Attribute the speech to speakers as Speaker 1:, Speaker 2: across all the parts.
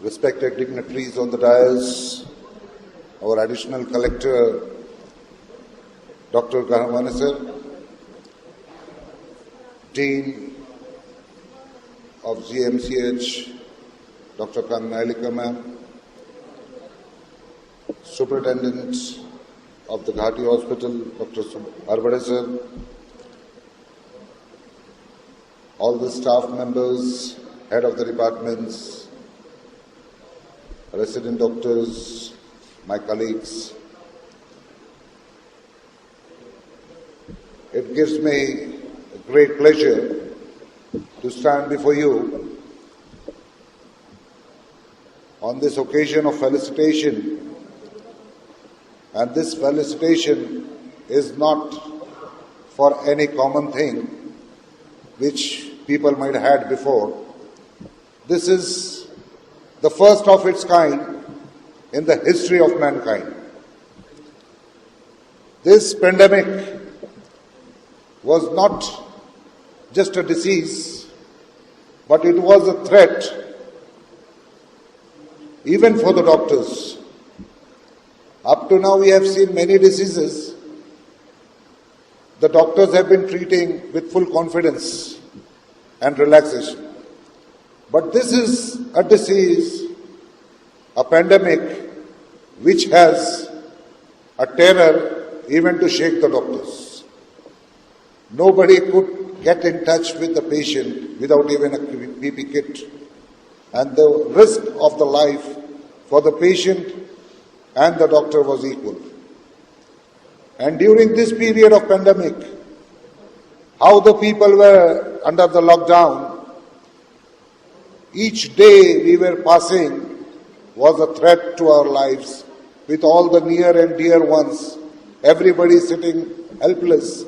Speaker 1: respected dignitaries on the dais, our Additional Collector, Dr. Kahramani sir, Dean of GMCH, Dr. Kannailika ma'am, Superintendent of the Ghati Hospital, Dr. Arbade sir, all the staff members, head of the departments, resident doctors, my colleagues. It gives me a great pleasure to stand before you on this occasion of felicitation, and this felicitation is not for any common thing which people might have had before. This is the first of its kind in the history of mankind. This pandemic was not just a disease, but it was a threat even for the doctors. Up to now we have seen many diseases the doctors have been treating with full confidence and relaxation. But this is a disease, a pandemic, which has a terror even to shake the doctors. Nobody could get in touch with the patient without even a PP kit. And the risk of the life for the patient and the doctor was equal. And during this period of pandemic, how the people were under the lockdown, each day we were passing was a threat to our lives, with all the near and dear ones, everybody sitting helpless,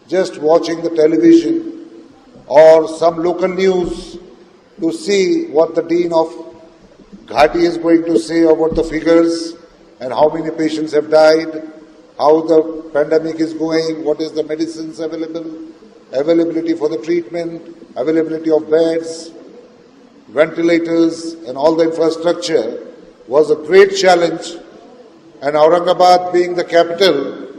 Speaker 1: just watching the television or some local news to see what the Dean of Ghati is going to say about the figures and how many patients have died, how the pandemic is going, what is the medicines available, availability for the treatment, availability of beds, ventilators and all the infrastructure was a great challenge. And Aurangabad being the capital,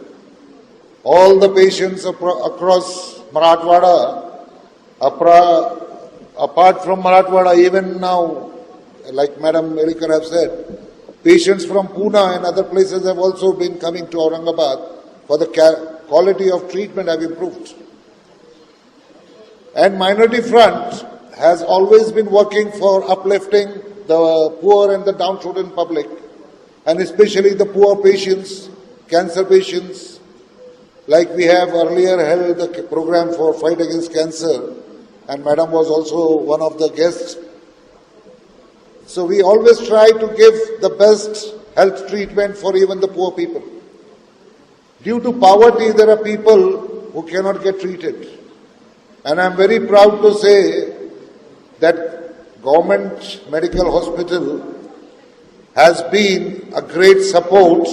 Speaker 1: all the patients across Marathwada, apart from Marathwada, even now, like Madam Elikar have said, patients from Pune and other places have also been coming to Aurangabad for the quality of treatment have improved. And Minority Front has always been working for uplifting the poor and the downtrodden public, and especially the poor patients, cancer patients, like we have earlier held the program for fight against cancer, and Madam was also one of the guests. So we always try to give the best health treatment for even the poor people. Due to poverty, there are people who cannot get treated. And I am very proud to say that Government Medical Hospital has been a great support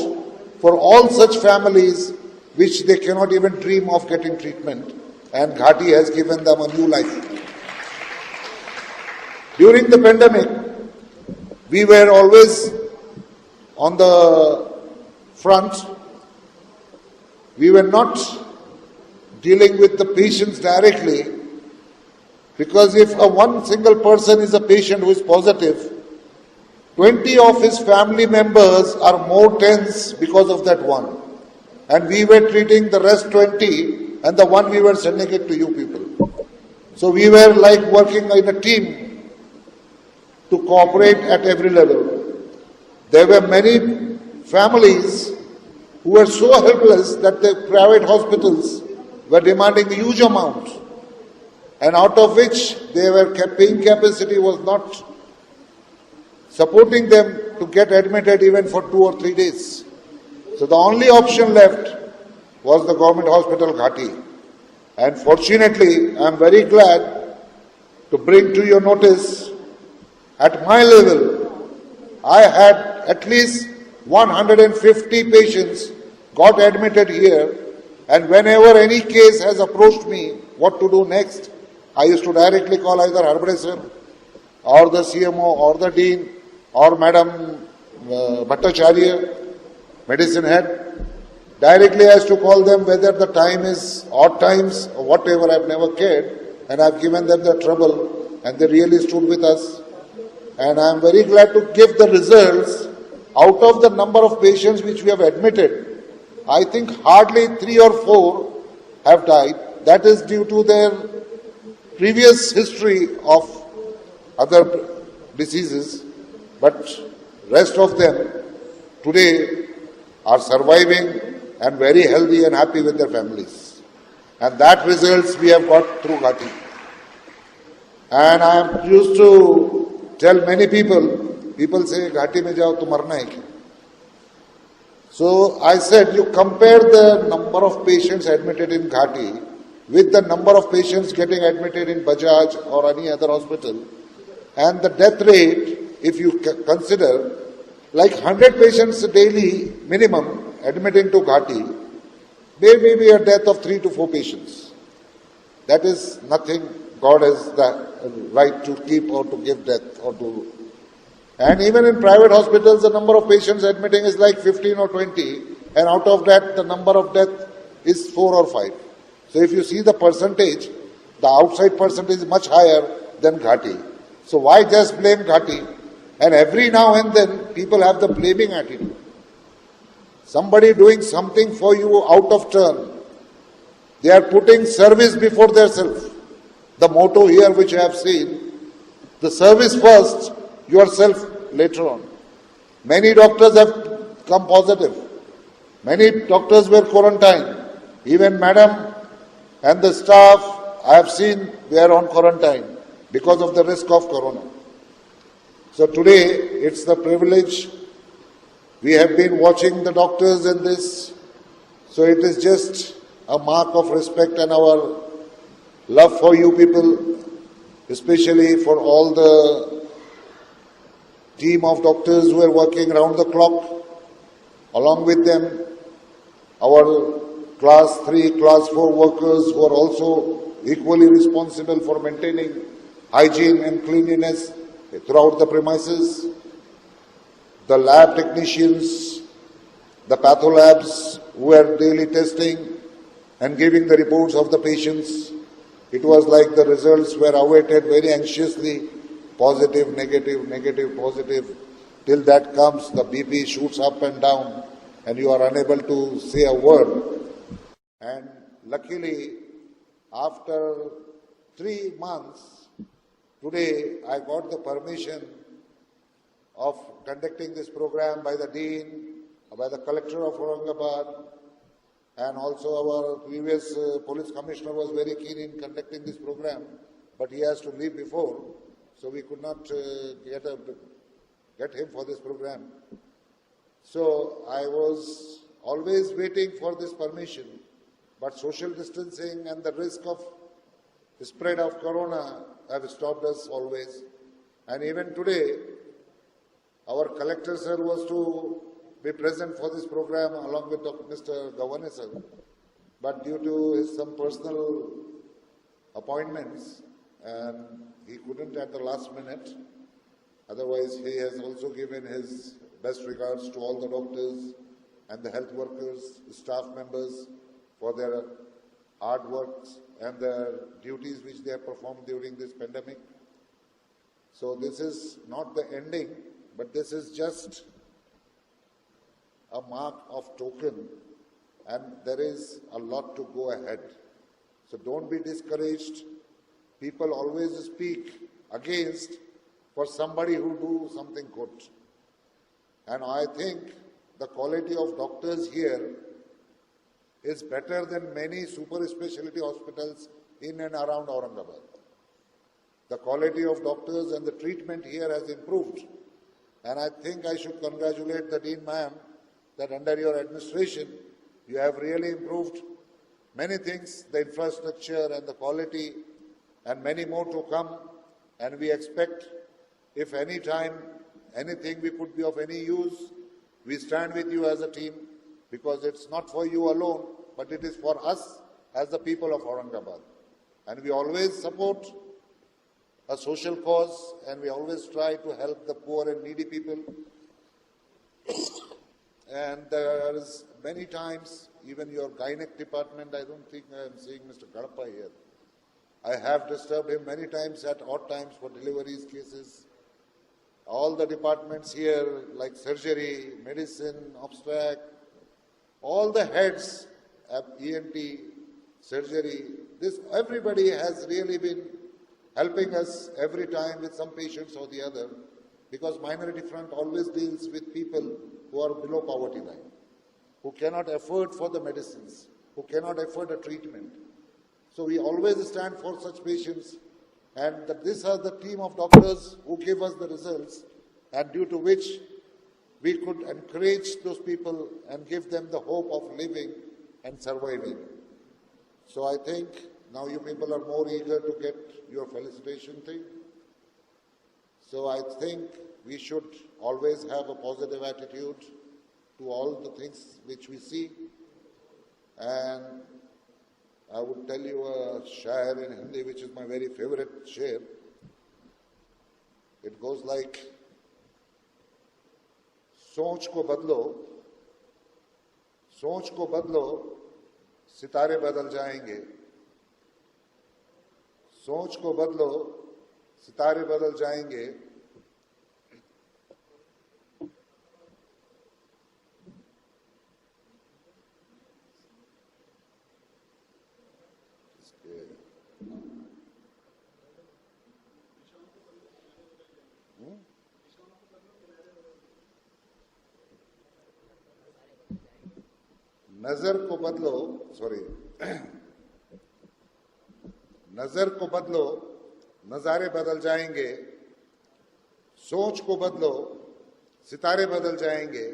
Speaker 1: for all such families which they cannot even dream of getting treatment. And Ghati has given them a new life. During the pandemic, we were always on the front. We were not dealing with the patients directly, because if one single person is a patient who is positive, 20 of his family members are more tense because of that one. And we were treating the rest 20, and the one we were sending it to you people. So we were like working in a team to cooperate at every level. There were many families who were so helpless that the private hospitals were demanding a huge amount, and out of which their paying capacity was not supporting them to get admitted even for 2 or 3 days. So the only option left was the government hospital Ghati. And fortunately, I am very glad to bring to your notice, at my level, I had at least 150 patients got admitted here, and whenever any case has approached me what to do next, I used to directly call either Arbade sir or the CMO or the Dean or Madam Bhattacharya, medicine head, directly has to call them whether the time is odd times or whatever. I've never cared, and I've given them the trouble, and they really stood with us. And I'm very glad to give the results. Out of the number of patients which we have admitted, I think hardly 3 or 4 have died. That is due to their previous history of other diseases, but rest of them today are surviving and very healthy and happy with their families. And that results we have got through Ghati. And I am used to tell many people say, Ghati mein jao to marna hai kya? So I said, you compare the number of patients admitted in Ghati with the number of patients getting admitted in Bajaj or any other hospital, and the death rate, if you consider, like 100 patients daily minimum admitting to Ghati, there may be a death of 3 to 4 patients. That is nothing God has the right to keep or to give death or to. And even in private hospitals, the number of patients admitting is like 15 or 20, and out of that, the number of death is 4 or 5. So if you see the percentage, the outside percentage is much higher than Ghati. So why just blame Ghati? And every now and then, people have the blaming attitude. Somebody doing something for you out of turn. They are putting service before their self. The motto here which I have seen, the service first, yourself later on. Many doctors have come positive. Many doctors were quarantined. Even madam and the staff I have seen they are on quarantine because of the risk of corona. So today it's the privilege. We have been watching the doctors in this. So it is just a mark of respect and our love for you people, especially for all the team of doctors who are working around the clock. Along with them, our class 3, class 4 workers who are also equally responsible for maintaining hygiene and cleanliness throughout the premises. The lab technicians, the patholabs who are daily testing and giving the reports of the patients. It was like the results were awaited very anxiously. Positive, negative, negative, positive. Till that comes, the BP shoots up and down and you are unable to say a word. And luckily, after 3 months, today I got the permission of conducting this program by the Dean, by the Collector of Aurangabad, and also our previous Police Commissioner was very keen in conducting this program, but he has to leave before, so we could not get him for this program. So I was always waiting for this permission, but social distancing and the risk of the spread of corona have stopped us always. And even today, our collector sir was to be present for this program along with Mr. Gawane sir, but due to his some personal appointments, and he couldn't at the last minute. Otherwise, he has also given his best regards to all the doctors and the health workers, staff members for their hard work and their duties which they have performed during this pandemic. So this is not the ending, but this is just a mark of token, and there is a lot to go ahead. So don't be discouraged. People always speak against for somebody who do something good. And I think the quality of doctors here is better than many super specialty hospitals in and around Aurangabad. The quality of doctors and the treatment here has improved. And I think I should congratulate the Dean ma'am that under your administration, you have really improved many things, the infrastructure and the quality, and many more to come. And we expect, if any time, anything we could be of any use, we stand with you as a team, because it's not for you alone, but it is for us as the people of Aurangabad. And we always support a social cause, and we always try to help the poor and needy people. And there is many times, even your gynec department, I don't think I am seeing Mr. Kadapa here. I have disturbed him many times at odd times for deliveries cases. All the departments here, like surgery, medicine, obstetric, all the heads, ENT, surgery, everybody has really been helping us every time with some patients or the other, because Minority Front always deals with people who are below poverty line, who cannot afford for the medicines, who cannot afford a treatment. So we always stand for such patients, and these are the team of doctors who give us the results, and due to which we could encourage those people and give them the hope of living and surviving. So I think now you people are more eager to get your felicitation thing. So I think we should always have a positive attitude to all the things which we see. And I would tell you a shair in Hindi, which is my very favorite shair. It goes like, सोच को बदलो, सितारे बदल जाएंगे. सोच को बदलो, सितारे बदल जाएंगे. नजर को बदलो, नजारे बदल जाएंगे. सोच को बदलो, सितारे बदल जाएंगे.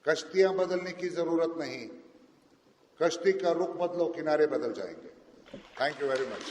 Speaker 1: कश्तियां बदलने की जरूरत नहीं, कश्ती का रुख बदलो, किनारे बदल जाएंगे. Thank you very much.